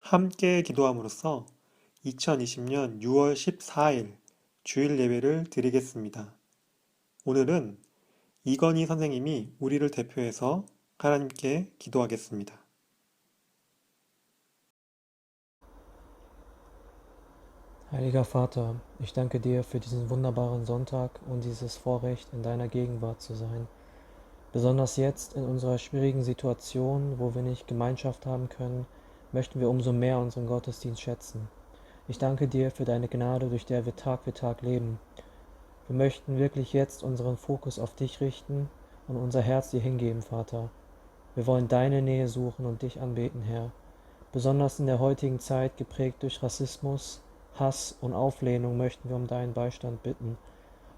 함께 기도함으로써 2020년 6월 14일 주일 예배를 드리겠습니다. 오늘은 이건희 선생님이 우리를 대표해서 하나님께 기도하겠습니다. Heiliger Vater, ich danke dir für diesen wunderbaren Sonntag und dieses Vorrecht, in deiner Gegenwart zu sein. Besonders jetzt in unserer schwierigen Situation, wo wir nicht Gemeinschaft haben können, möchten wir umso mehr unseren Gottesdienst schätzen. Ich danke dir für deine Gnade, durch der wir Tag für Tag leben. Wir möchten wirklich jetzt unseren Fokus auf dich richten und unser Herz dir hingeben, Vater. Wir wollen deine Nähe suchen und dich anbeten, Herr. Besonders in der heutigen Zeit, geprägt durch Rassismus, Hass und Auflehnung, möchten wir um deinen Beistand bitten.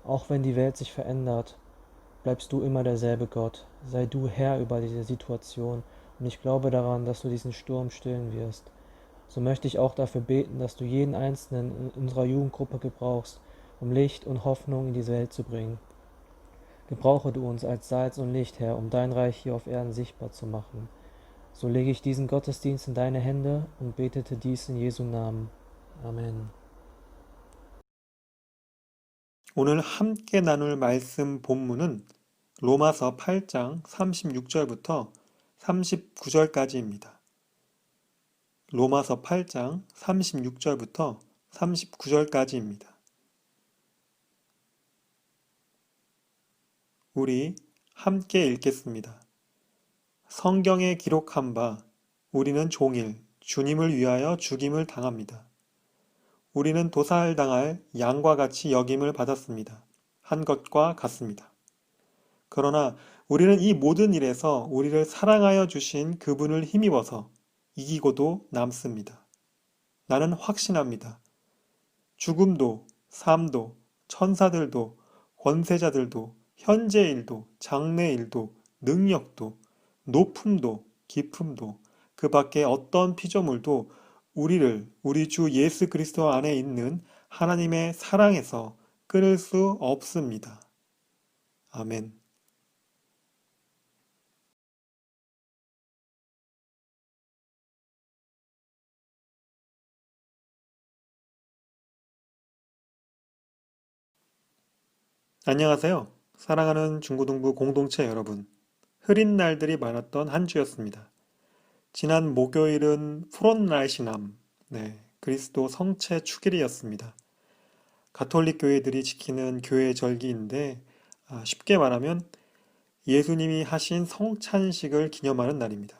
Auch wenn die Welt sich verändert, bleibst du immer derselbe Gott. Sei du Herr über diese Situation und ich glaube daran, dass du diesen Sturm stillen wirst. So möchte ich auch dafür beten, dass du jeden Einzelnen in unserer Jugendgruppe gebrauchst, um Licht und Hoffnung in diese Welt zu bringen. Gebrauche du uns als Salz und Licht, Herr, um dein Reich hier auf Erden sichtbar zu machen. So lege ich diesen Gottesdienst in deine Hände und betete dies in Jesu Namen. 아멘. 오늘 함께 나눌 말씀 본문은 로마서 8장 36절부터 39절까지입니다. 로마서 8장 36절부터 39절까지입니다. 우리 함께 읽겠습니다. 성경에 기록한 바 우리는 종일 주님을 위하여 죽임을 당합니다. 우리는 도살당할 양과 같이 여김을 받았습니다. 한 것과 같습니다. 그러나 우리는 이 모든 일에서 우리를 사랑하여 주신 그분을 힘입어서 이기고도 남습니다. 나는 확신합니다. 죽음도, 삶도, 천사들도, 권세자들도, 현재일도, 장래일도, 능력도, 높음도, 깊음도, 그 밖에 어떤 피조물도 우리를 우리 주 예수 그리스도 안에 있는 하나님의 사랑에서 끊을 수 없습니다. 아멘. 안녕하세요. 사랑하는 중고등부 공동체 여러분. 흐린 날들이 많았던 한 주였습니다. 지난 목요일은 푸른날씨남, 그리스도 성체 축일이었습니다. 가톨릭 교회들이 지키는 교회 절기인데 쉽게 말하면 예수님이 하신 성찬식을 기념하는 날입니다.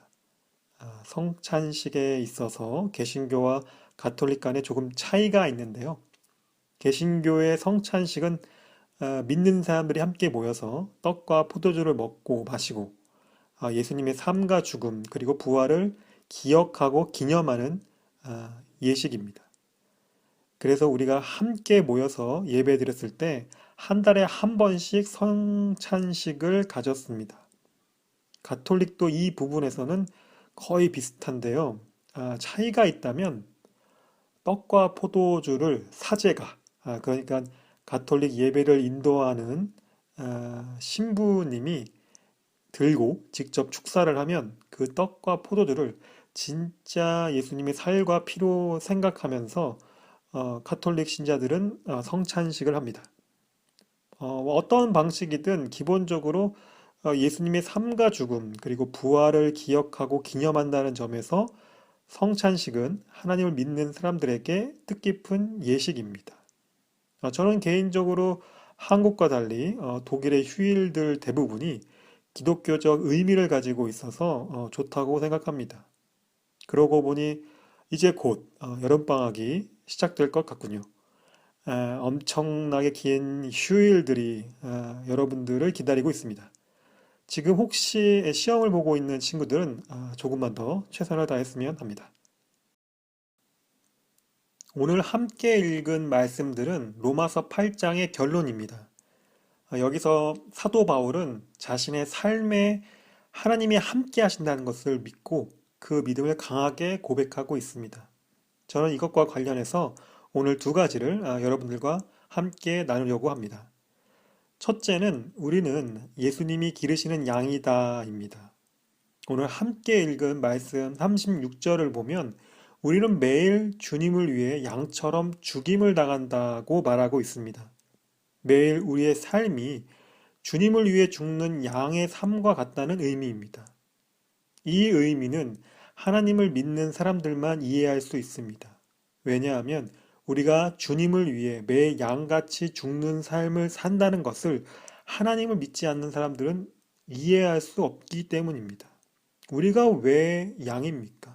성찬식에 있어서 개신교와 가톨릭 간에 조금 차이가 있는데요. 개신교의 성찬식은 믿는 사람들이 함께 모여서 떡과 포도주를 먹고 마시고 예수님의 삶과 죽음 그리고 부활을 기억하고 기념하는 예식입니다. 그래서 우리가 함께 모여서 예배 드렸을 때 한 달에 한 번씩 성찬식을 가졌습니다. 가톨릭도 이 부분에서는 거의 비슷한데요. 차이가 있다면 떡과 포도주를 사제가, 그러니까 가톨릭 예배를 인도하는 신부님이 들고 직접 축사를 하면 그 떡과 포도주를 진짜 예수님의 살과 피로 생각하면서 가톨릭 신자들은 성찬식을 합니다. 어떤 방식이든 기본적으로 예수님의 삶과 죽음 그리고 부활을 기억하고 기념한다는 점에서 성찬식은 하나님을 믿는 사람들에게 뜻깊은 예식입니다. 저는 개인적으로 한국과 달리 독일의 휴일들 대부분이 기독교적 의미를 가지고 있어서 좋다고 생각합니다. 그러고 보니 이제 곧 여름방학이 시작될 것 같군요. 엄청나게 긴 휴일들이 여러분들을 기다리고 있습니다. 지금 혹시 시험을 보고 있는 친구들은 조금만 더 최선을 다했으면 합니다. 오늘 함께 읽은 말씀들은 로마서 8장의 결론입니다. 여기서 사도 바울은 자신의 삶에 하나님이 함께 하신다는 것을 믿고 그 믿음을 강하게 고백하고 있습니다. 저는 이것과 관련해서 오늘 두 가지를 여러분들과 함께 나누려고 합니다. 첫째는 우리는 예수님이 기르시는 양이다입니다. 오늘 함께 읽은 말씀 36절을 보면 우리는 매일 주님을 위해 양처럼 죽임을 당한다고 말하고 있습니다. 매일 우리의 삶이 주님을 위해 죽는 양의 삶과 같다는 의미입니다. 이 의미는 하나님을 믿는 사람들만 이해할 수 있습니다. 왜냐하면 우리가 주님을 위해 매 양같이 죽는 삶을 산다는 것을 하나님을 믿지 않는 사람들은 이해할 수 없기 때문입니다. 우리가 왜 양입니까?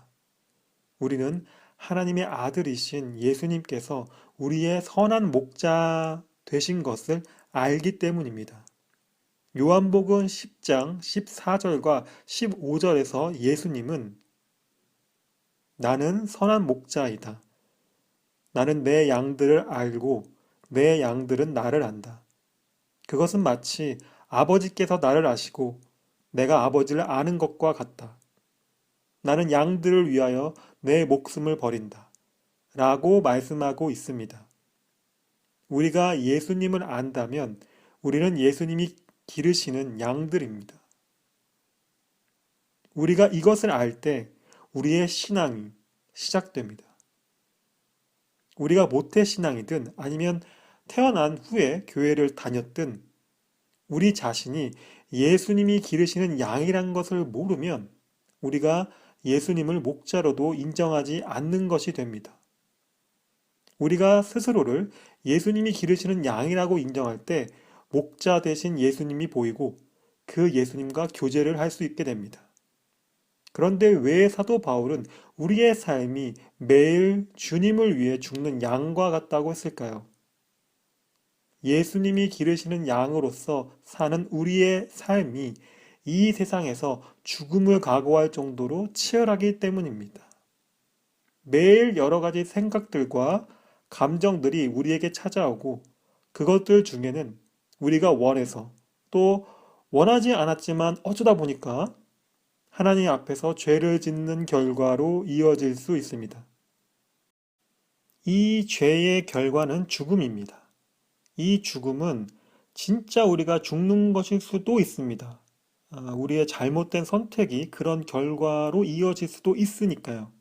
우리는 하나님의 아들이신 예수님께서 우리의 선한 목자 되신 것을 알기 때문입니다. 요한복음 10장 14절과 15절에서 예수님은 나는 선한 목자이다. 나는 내 양들을 알고 내 양들은 나를 안다. 그것은 마치 아버지께서 나를 아시고 내가 아버지를 아는 것과 같다. 나는 양들을 위하여 내 목숨을 버린다. 라고 말씀하고 있습니다. 우리가 예수님을 안다면 우리는 예수님이 기르시는 양들입니다. 우리가 이것을 알 때 우리의 신앙이 시작됩니다. 우리가 모태신앙이든 아니면 태어난 후에 교회를 다녔든 우리 자신이 예수님이 기르시는 양이란 것을 모르면 우리가 예수님을 목자로도 인정하지 않는 것이 됩니다. 우리가 스스로를 예수님이 기르시는 양이라고 인정할 때 목자 대신 예수님이 보이고 그 예수님과 교제를 할 수 있게 됩니다. 그런데 왜 사도 바울은 우리의 삶이 매일 주님을 위해 죽는 양과 같다고 했을까요? 예수님이 기르시는 양으로서 사는 우리의 삶이 이 세상에서 죽음을 각오할 정도로 치열하기 때문입니다. 매일 여러 가지 생각들과 감정들이 우리에게 찾아오고 그것들 중에는 우리가 원해서 또 원하지 않았지만 어쩌다 보니까 하나님 앞에서 죄를 짓는 결과로 이어질 수 있습니다. 이 죄의 결과는 죽음입니다. 이 죽음은 진짜 우리가 죽는 것일 수도 있습니다. 우리의 잘못된 선택이 그런 결과로 이어질 수도 있으니까요.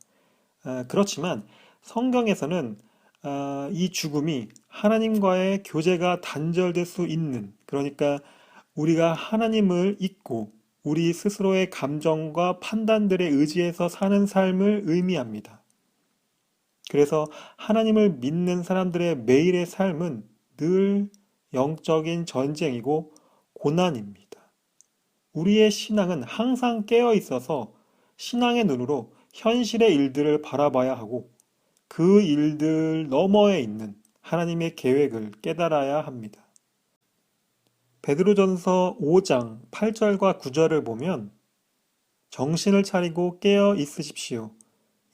그렇지만 성경에서는 이 죽음이 하나님과의 교제가 단절될 수 있는, 그러니까 우리가 하나님을 잊고 우리 스스로의 감정과 판단들에 의지해서 사는 삶을 의미합니다. 그래서 하나님을 믿는 사람들의 매일의 삶은 늘 영적인 전쟁이고 고난입니다. 우리의 신앙은 항상 깨어 있어서 신앙의 눈으로 현실의 일들을 바라봐야 하고 그 일들 너머에 있는 하나님의 계획을 깨달아야 합니다. 베드로전서 5장 8절과 9절을 보면 정신을 차리고 깨어 있으십시오.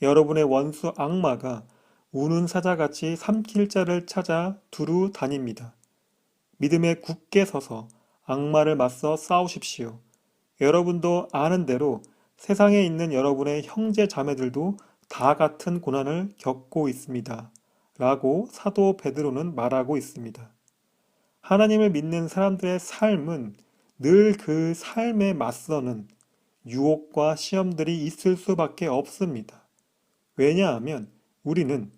여러분의 원수 악마가 우는 사자같이 삼킬 자를 찾아 두루 다닙니다. 믿음에 굳게 서서 악마를 맞서 싸우십시오. 여러분도 아는 대로 세상에 있는 여러분의 형제 자매들도 다 같은 고난을 겪고 있습니다. 라고 사도 베드로는 말하고 있습니다. 하나님을 믿는 사람들의 삶은 늘 그 삶에 맞서는 유혹과 시험들이 있을 수밖에 없습니다. 왜냐하면 우리는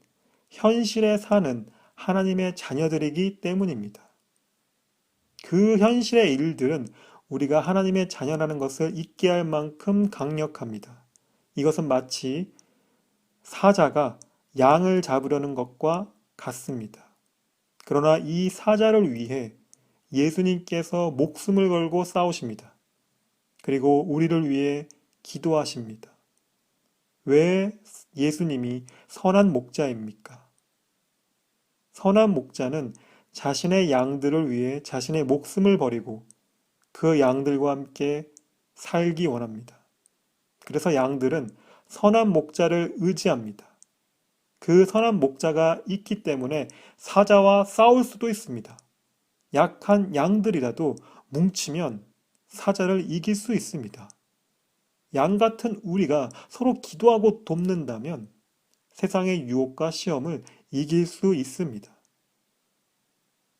현실에 사는 하나님의 자녀들이기 때문입니다. 그 현실의 일들은 우리가 하나님의 자녀라는 것을 잊게 할 만큼 강력합니다. 이것은 마치 사자가 양을 잡으려는 것과 같습니다. 그러나 이 사자를 위해 예수님께서 목숨을 걸고 싸우십니다. 그리고 우리를 위해 기도하십니다. 왜 예수님이 선한 목자입니까? 선한 목자는 자신의 양들을 위해 자신의 목숨을 버리고 그 양들과 함께 살기 원합니다. 그래서 양들은 선한 목자를 의지합니다. 그 선한 목자가 있기 때문에 사자와 싸울 수도 있습니다. 약한 양들이라도 뭉치면 사자를 이길 수 있습니다. 양 같은 우리가 서로 기도하고 돕는다면 세상의 유혹과 시험을 이길 수 있습니다.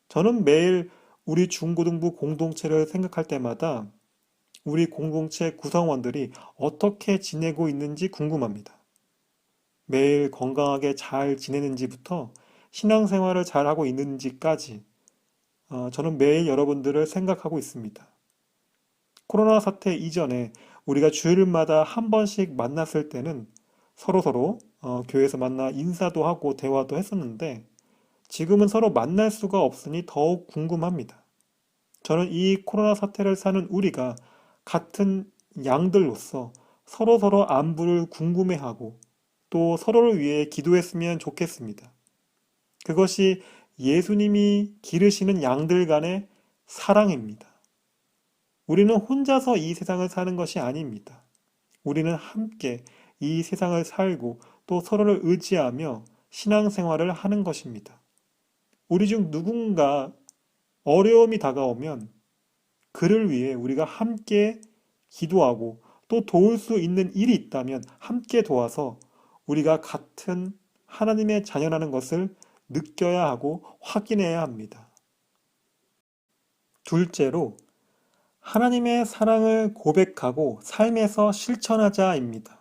저는 매일 우리 중고등부 공동체를 생각할 때마다 우리 공동체 구성원들이 어떻게 지내고 있는지 궁금합니다. 매일 건강하게 잘 지내는지부터 신앙생활을 잘하고 있는지까지 저는 매일 여러분들을 생각하고 있습니다. 코로나 사태 이전에 우리가 주일마다 한 번씩 만났을 때는 서로서로 교회에서 만나 인사도 하고 대화도 했었는데 지금은 서로 만날 수가 없으니 더욱 궁금합니다. 저는 이 코로나 사태를 사는 우리가 같은 양들로서 서로서로 안부를 궁금해하고 또 서로를 위해 기도했으면 좋겠습니다. 그것이 예수님이 기르시는 양들 간의 사랑입니다. 우리는 혼자서 이 세상을 사는 것이 아닙니다. 우리는 함께 이 세상을 살고 또 서로를 의지하며 신앙생활을 하는 것입니다. 우리 중 누군가 어려움이 다가오면 그를 위해 우리가 함께 기도하고 또 도울 수 있는 일이 있다면 함께 도와서 우리가 같은 하나님의 자녀라는 것을 느껴야 하고 확인해야 합니다. 둘째로, 하나님의 사랑을 고백하고 삶에서 실천하자입니다.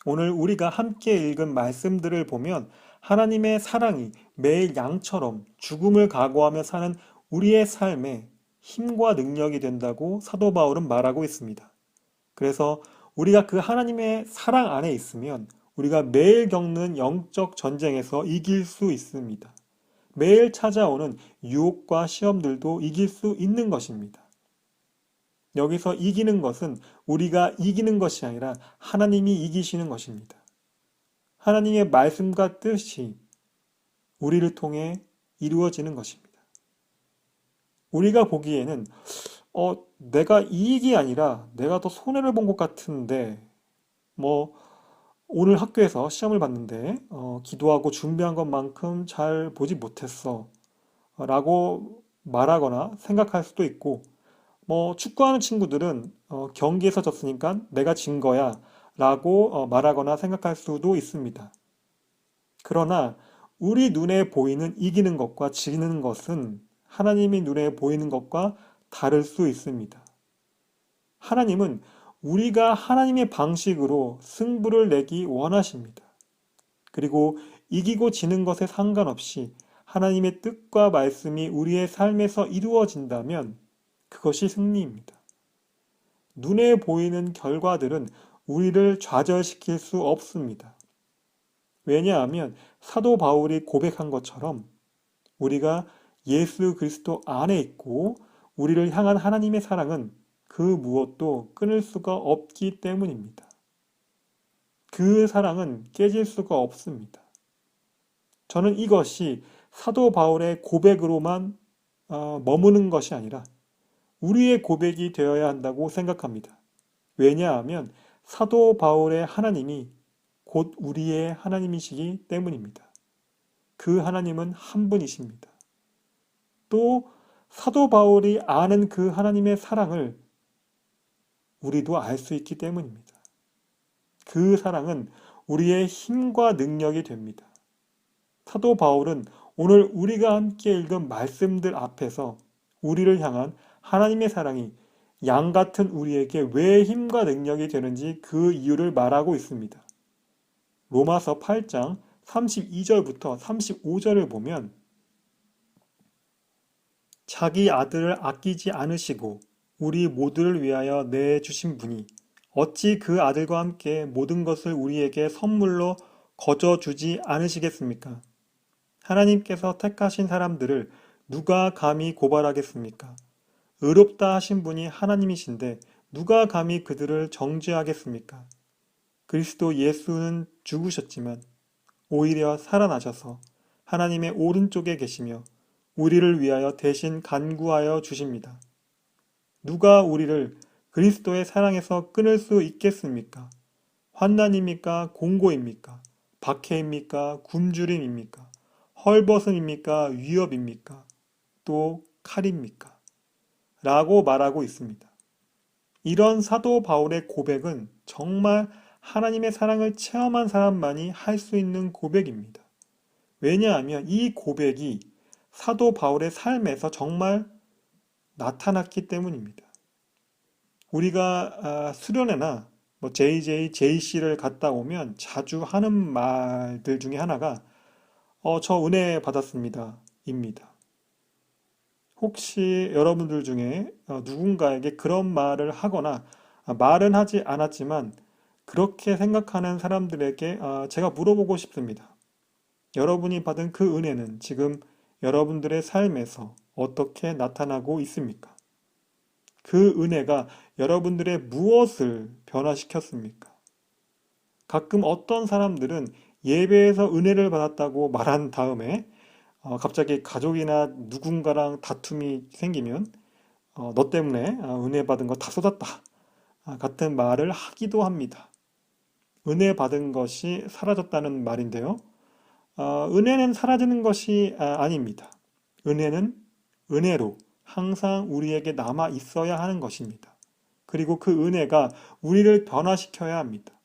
오늘 우리가 함께 읽은 말씀들을 보면 하나님의 사랑이 매일 양처럼 죽음을 각오하며 사는 우리의 삶에 힘과 능력이 된다고 사도 바울은 말하고 있습니다. 그래서 우리가 그 하나님의 사랑 안에 있으면 우리가 매일 겪는 영적 전쟁에서 이길 수 있습니다. 매일 찾아오는 유혹과 시험들도 이길 수 있는 것입니다. 여기서 이기는 것은 우리가 이기는 것이 아니라 하나님이 이기시는 것입니다. 하나님의 말씀과 뜻이 우리를 통해 이루어지는 것입니다. 우리가 보기에는 내가 이익이 아니라 내가 더 손해를 본 것 같은데 오늘 학교에서 시험을 봤는데 기도하고 준비한 것만큼 잘 보지 못했어 라고 말하거나 생각할 수도 있고 축구하는 친구들은 경기에서 졌으니까 내가 진 거야 라고 말하거나 생각할 수도 있습니다. 그러나 우리 눈에 보이는 이기는 것과 지는 것은 하나님이 눈에 보이는 것과 다를 수 있습니다. 하나님은 우리가 하나님의 방식으로 승부를 내기 원하십니다. 그리고 이기고 지는 것에 상관없이 하나님의 뜻과 말씀이 우리의 삶에서 이루어진다면 그것이 승리입니다. 눈에 보이는 결과들은 우리를 좌절시킬 수 없습니다. 왜냐하면 사도 바울이 고백한 것처럼 우리가 예수 그리스도 안에 있고 우리를 향한 하나님의 사랑은 그 무엇도 끊을 수가 없기 때문입니다. 그 사랑은 깨질 수가 없습니다. 저는 이것이 사도 바울의 고백으로만 머무는 것이 아니라 우리의 고백이 되어야 한다고 생각합니다. 왜냐하면 사도 바울의 하나님이 곧 우리의 하나님이시기 때문입니다. 그 하나님은 한 분이십니다. 또 사도 바울이 아는 그 하나님의 사랑을 우리도 알 수 있기 때문입니다. 그 사랑은 우리의 힘과 능력이 됩니다. 사도 바울은 오늘 우리가 함께 읽은 말씀들 앞에서 우리를 향한 하나님의 사랑이 양 같은 우리에게 왜 힘과 능력이 되는지 그 이유를 말하고 있습니다. 로마서 8장 32절부터 35절을 보면 자기 아들을 아끼지 않으시고 우리 모두를 위하여 내주신 분이 어찌 그 아들과 함께 모든 것을 우리에게 선물로 거저 주지 않으시겠습니까? 하나님께서 택하신 사람들을 누가 감히 고발하겠습니까? 의롭다 하신 분이 하나님이신데 누가 감히 그들을 정죄하겠습니까? 그리스도 예수는 죽으셨지만 오히려 살아나셔서 하나님의 오른쪽에 계시며 우리를 위하여 대신 간구하여 주십니다. 누가 우리를 그리스도의 사랑에서 끊을 수 있겠습니까? 환난입니까? 공고입니까? 박해입니까? 굶주림입니까? 헐벗음입니까? 위협입니까? 또 칼입니까? 라고 말하고 있습니다. 이런 사도 바울의 고백은 정말 하나님의 사랑을 체험한 사람만이 할 수 있는 고백입니다. 왜냐하면 이 고백이 사도 바울의 삶에서 정말 나타났기 때문입니다. 우리가 수련회나 뭐 JJ, JC를 갔다 오면 자주 하는 말들 중에 하나가 저 은혜 받았습니다. 입니다. 혹시 여러분들 중에 누군가에게 그런 말을 하거나 말은 하지 않았지만 그렇게 생각하는 사람들에게 제가 물어보고 싶습니다. 여러분이 받은 그 은혜는 지금 여러분들의 삶에서 어떻게 나타나고 있습니까? 그 은혜가 여러분들의 무엇을 변화시켰습니까? 가끔 어떤 사람들은 예배에서 은혜를 받았다고 말한 다음에 갑자기 가족이나 누군가랑 다툼이 생기면 너 때문에 은혜 받은 거 다 쏟았다 같은 말을 하기도 합니다. 은혜 받은 것이 사라졌다는 말인데요. 은혜는 사라지는 것이 아닙니다. 은혜는 은혜로 항상 우리에게 남아 있어야 하는 것입니다. 그리고 그 은혜가 우리를 변화시켜야 합니다.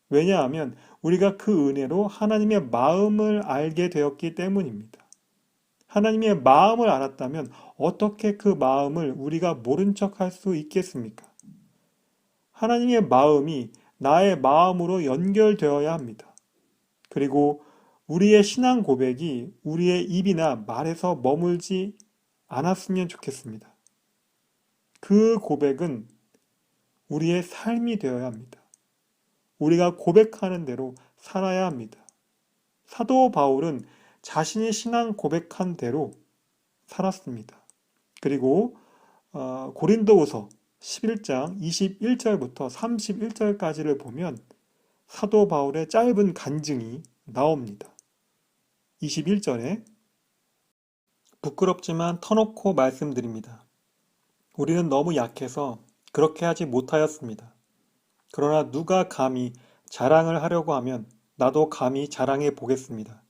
왜냐하면 우리가 그 은혜로 하나님의 마음을 알게 되었기 때문입니다. 하나님의 마음을 알았다면 어떻게 그 마음을 우리가 모른 척 할 수 있겠습니까? 하나님의 마음이 나의 마음으로 연결되어야 합니다. 그리고 우리의 신앙 고백이 우리의 입이나 말에서 머물지 않았으면 좋겠습니다. 그 고백은 우리의 삶이 되어야 합니다. 우리가 고백하는 대로 살아야 합니다. 사도 바울은 자신의 신앙 고백한 대로 살았습니다. 그리고 고린도후서 11장 21절부터 31절까지를 보면 사도 바울의 짧은 간증이 나옵니다. 21절에 부끄럽지만 터놓고 말씀드립니다. 우리는 너무 약해서 그렇게 하지 못하였습니다. 그러나 누가 감히 자랑을 하려고 하면 나도 감히 자랑해 보겠습니다.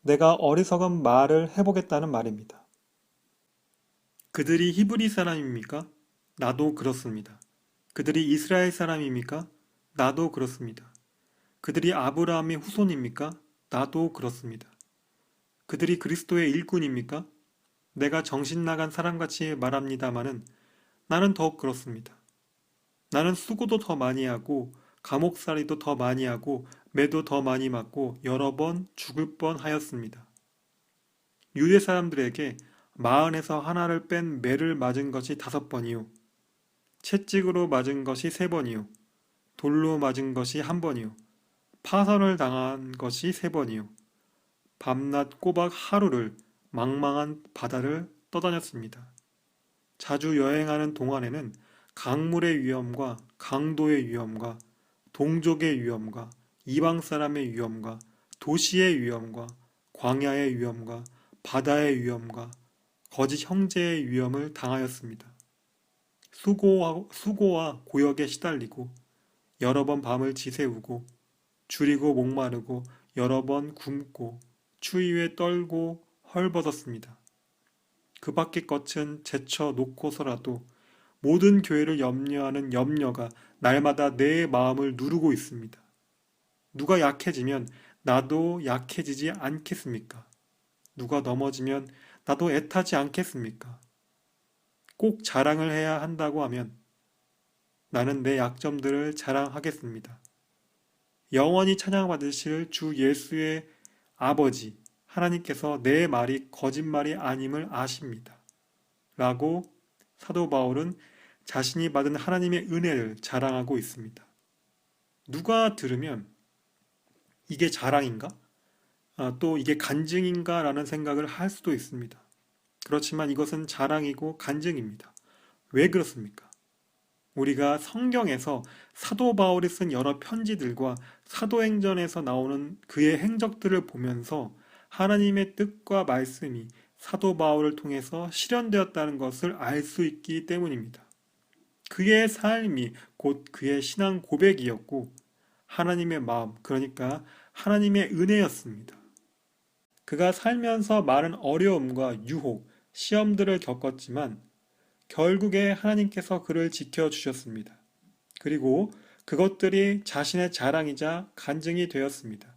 내가 어리석은 말을 해보겠다는 말입니다. 그들이 히브리 사람입니까? 나도 그렇습니다. 그들이 이스라엘 사람입니까? 나도 그렇습니다. 그들이 아브라함의 후손입니까? 나도 그렇습니다. 그들이 그리스도의 일꾼입니까? 내가 정신 나간 사람같이 말합니다마는 나는 더욱 그렇습니다. 나는 수고도 더 많이 하고 감옥살이도 더 많이 하고 매도 더 많이 맞고 여러 번 죽을 뻔 하였습니다. 유대 사람들에게 마흔에서 하나를 뺀 매를 맞은 것이 5번이요. 채찍으로 맞은 것이 3번이요. 돌로 맞은 것이 1번이요. 파선을 당한 것이 3번이요. 밤낮 꼬박 하루를 망망한 바다를 떠다녔습니다. 자주 여행하는 동안에는 강물의 위험과 강도의 위험과 동족의 위험과 이방 사람의 위험과 도시의 위험과 광야의 위험과 바다의 위험과 거짓 형제의 위험을 당하였습니다. 수고와 고역에 시달리고 여러 번 밤을 지새우고 줄이고 목마르고 여러 번 굶고 추위에 떨고 헐벗었습니다. 그 밖의 것은 제쳐 놓고서라도 모든 교회를 염려하는 염려가 날마다 내 마음을 누르고 있습니다. 누가 약해지면 나도 약해지지 않겠습니까? 누가 넘어지면 나도 애타지 않겠습니까? 꼭 자랑을 해야 한다고 하면 나는 내 약점들을 자랑하겠습니다. 영원히 찬양받으실 주 예수의 아버지 하나님께서 내 말이 거짓말이 아님을 아십니다. 라고 사도 바울은 자신이 받은 하나님의 은혜를 자랑하고 있습니다. 누가 들으면 이게 자랑인가? 또 이게 간증인가? 라는 생각을 할 수도 있습니다. 그렇지만 이것은 자랑이고 간증입니다. 왜 그렇습니까? 우리가 성경에서 사도 바울이 쓴 여러 편지들과 사도행전에서 나오는 그의 행적들을 보면서 하나님의 뜻과 말씀이 사도 바울을 통해서 실현되었다는 것을 알 수 있기 때문입니다. 그의 삶이 곧 그의 신앙 고백이었고 하나님의 마음, 그러니까 하나님의 은혜였습니다. 그가 살면서 많은 어려움과 유혹, 시험들을 겪었지만 결국에 하나님께서 그를 지켜주셨습니다. 그리고 그것들이 자신의 자랑이자 간증이 되었습니다.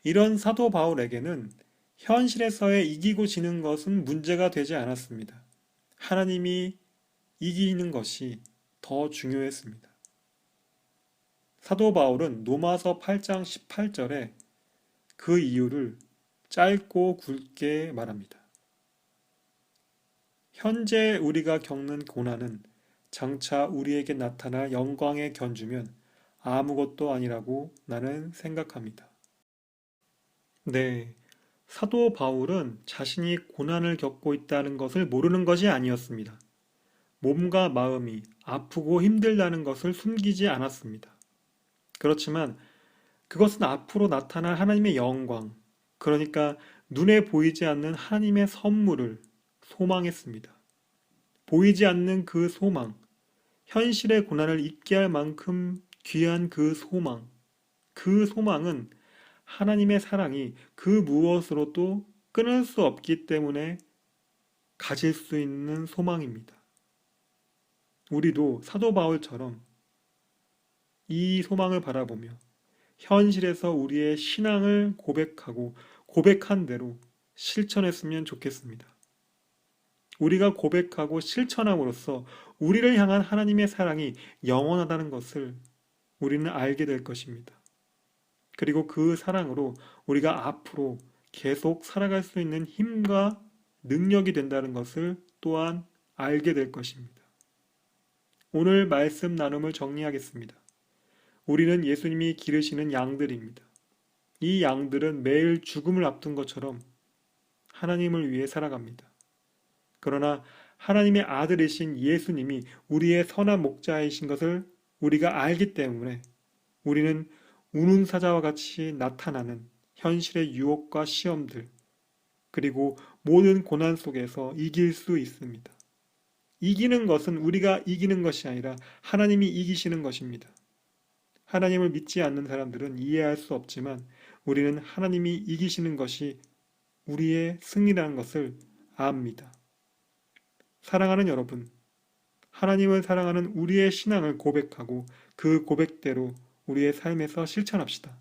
이런 사도 바울에게는 현실에서의 이기고 지는 것은 문제가 되지 않았습니다. 하나님이 이기는 것이 더 중요했습니다. 사도 바울은 로마서 8장 18절에 그 이유를 짧고 굵게 말합니다. 현재 우리가 겪는 고난은 장차 우리에게 나타날 영광에 견주면 아무것도 아니라고 나는 생각합니다. 네, 사도 바울은 자신이 고난을 겪고 있다는 것을 모르는 것이 아니었습니다. 몸과 마음이 아프고 힘들다는 것을 숨기지 않았습니다. 그렇지만 그것은 앞으로 나타날 하나님의 영광, 그러니까 눈에 보이지 않는 하나님의 선물을 소망했습니다. 보이지 않는 그 소망, 현실의 고난을 잊게 할 만큼 귀한 그 소망은 하나님의 사랑이 그 무엇으로도 끊을 수 없기 때문에 가질 수 있는 소망입니다. 우리도 사도 바울처럼 이 소망을 바라보며 현실에서 우리의 신앙을 고백하고 고백한 대로 실천했으면 좋겠습니다. 우리가 고백하고 실천함으로써 우리를 향한 하나님의 사랑이 영원하다는 것을 우리는 알게 될 것입니다. 그리고 그 사랑으로 우리가 앞으로 계속 살아갈 수 있는 힘과 능력이 된다는 것을 또한 알게 될 것입니다. 오늘 말씀 나눔을 정리하겠습니다. 우리는 예수님이 기르시는 양들입니다. 이 양들은 매일 죽음을 앞둔 것처럼 하나님을 위해 살아갑니다. 그러나 하나님의 아들이신 예수님이 우리의 선한 목자이신 것을 우리가 알기 때문에 우리는 우는 사자와 같이 나타나는 현실의 유혹과 시험들, 그리고 모든 고난 속에서 이길 수 있습니다. 이기는 것은 우리가 이기는 것이 아니라 하나님이 이기시는 것입니다. 하나님을 믿지 않는 사람들은 이해할 수 없지만 우리는 하나님이 이기시는 것이 우리의 승리라는 것을 압니다. 사랑하는 여러분, 하나님을 사랑하는 우리의 신앙을 고백하고 그 고백대로 우리의 삶에서 실천합시다.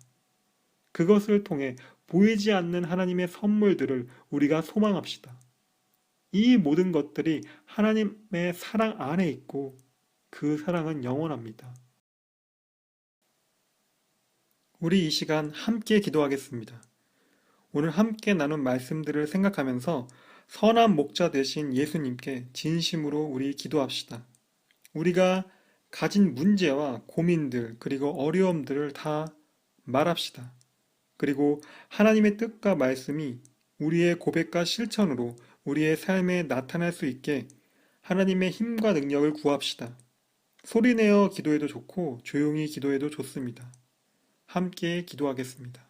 그것을 통해 보이지 않는 하나님의 선물들을 우리가 소망합시다. 이 모든 것들이 하나님의 사랑 안에 있고 그 사랑은 영원합니다. 우리 이 시간 함께 기도하겠습니다. 오늘 함께 나눈 말씀들을 생각하면서 선한 목자 되신 예수님께 진심으로 우리 기도합시다. 우리가 가진 문제와 고민들 그리고 어려움들을 다 말합시다. 그리고 하나님의 뜻과 말씀이 우리의 고백과 실천으로 우리의 삶에 나타날 수 있게 하나님의 힘과 능력을 구합시다. 소리내어 기도해도 좋고 조용히 기도해도 좋습니다. 함께 기도하겠습니다.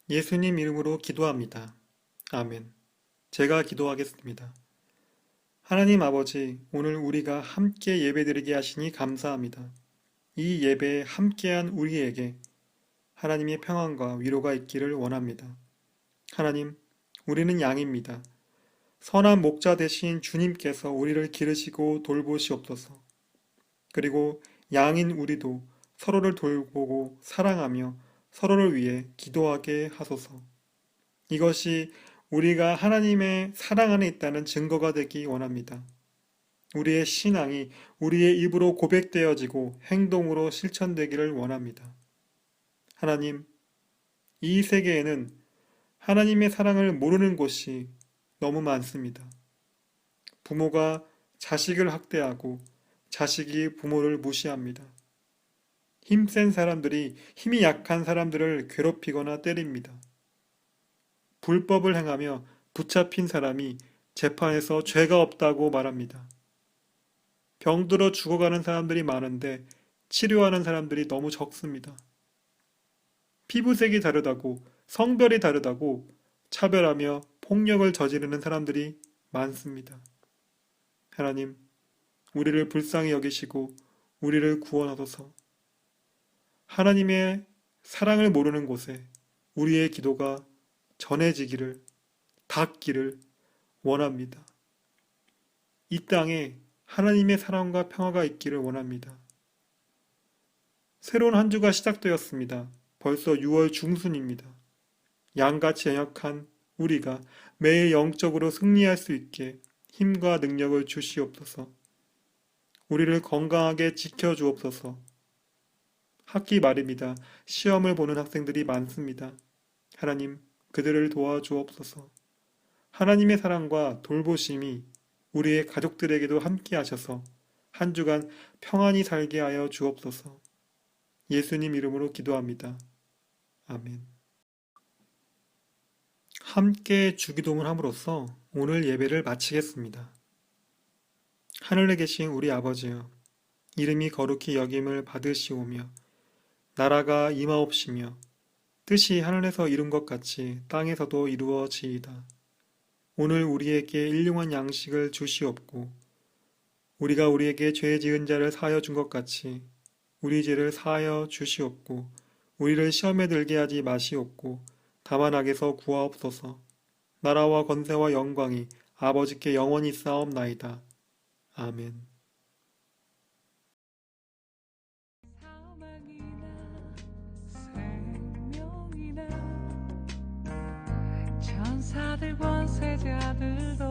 예수님 이름으로 기도합니다. 아멘. 제가 기도하겠습니다. 하나님 아버지, 오늘 우리가 함께 예배드리게 하시니 감사합니다. 이 예배에 함께한 우리에게 하나님의 평안과 위로가 있기를 원합니다. 하나님, 우리는 양입니다. 선한 목자 되신 주님께서 우리를 기르시고 돌보시옵소서. 그리고 양인 우리도 서로를 돌보고 사랑하며 서로를 위해 기도하게 하소서. 이것이 우리가 하나님의 사랑 안에 있다는 증거가 되기 원합니다. 우리의 신앙이 우리의 입으로 고백되어지고 행동으로 실천되기를 원합니다. 하나님, 이 세계에는 하나님의 사랑을 모르는 곳이 너무 많습니다. 부모가 자식을 학대하고 자식이 부모를 무시합니다. 힘센 사람들이 힘이 약한 사람들을 괴롭히거나 때립니다. 불법을 행하며 붙잡힌 사람이 재판에서 죄가 없다고 말합니다. 병들어 죽어가는 사람들이 많은데 치료하는 사람들이 너무 적습니다. 피부색이 다르다고, 성별이 다르다고 차별하며 폭력을 저지르는 사람들이 많습니다. 하나님, 우리를 불쌍히 여기시고 우리를 구원하소서. 하나님의 사랑을 모르는 곳에 우리의 기도가 전해지기를, 닿기를 원합니다. 이 땅에 하나님의 사랑과 평화가 있기를 원합니다. 새로운 한 주가 시작되었습니다. 벌써 6월 중순입니다. 양같이 연약한 우리가 매일 영적으로 승리할 수 있게 힘과 능력을 주시옵소서. 우리를 건강하게 지켜주옵소서. 학기 말입니다. 시험을 보는 학생들이 많습니다. 하나님, 그들을 도와주옵소서. 하나님의 사랑과 돌보심이 우리의 가족들에게도 함께 하셔서 한 주간 평안히 살게 하여 주옵소서. 예수님 이름으로 기도합니다. 아멘. 함께 주기도문을 함으로써 오늘 예배를 마치겠습니다. 하늘에 계신 우리 아버지여, 이름이 거룩히 여김을 받으시오며 나라가 임하옵시며 뜻이 하늘에서 이룬 것 같이 땅에서도 이루어지이다. 오늘 우리에게 일용할 양식을 주시옵고 우리가 우리에게 죄 지은 자를 사하여 준 것 같이 우리 죄를 사하여 주시옵고 우리를 시험에 들게 하지 마시옵고 다만 악에서 구하옵소서. 나라와 권세와 영광이 아버지께 영원히 쌓옵나이다. 아멘. 사망이나 생명이나 천사들 권세자들도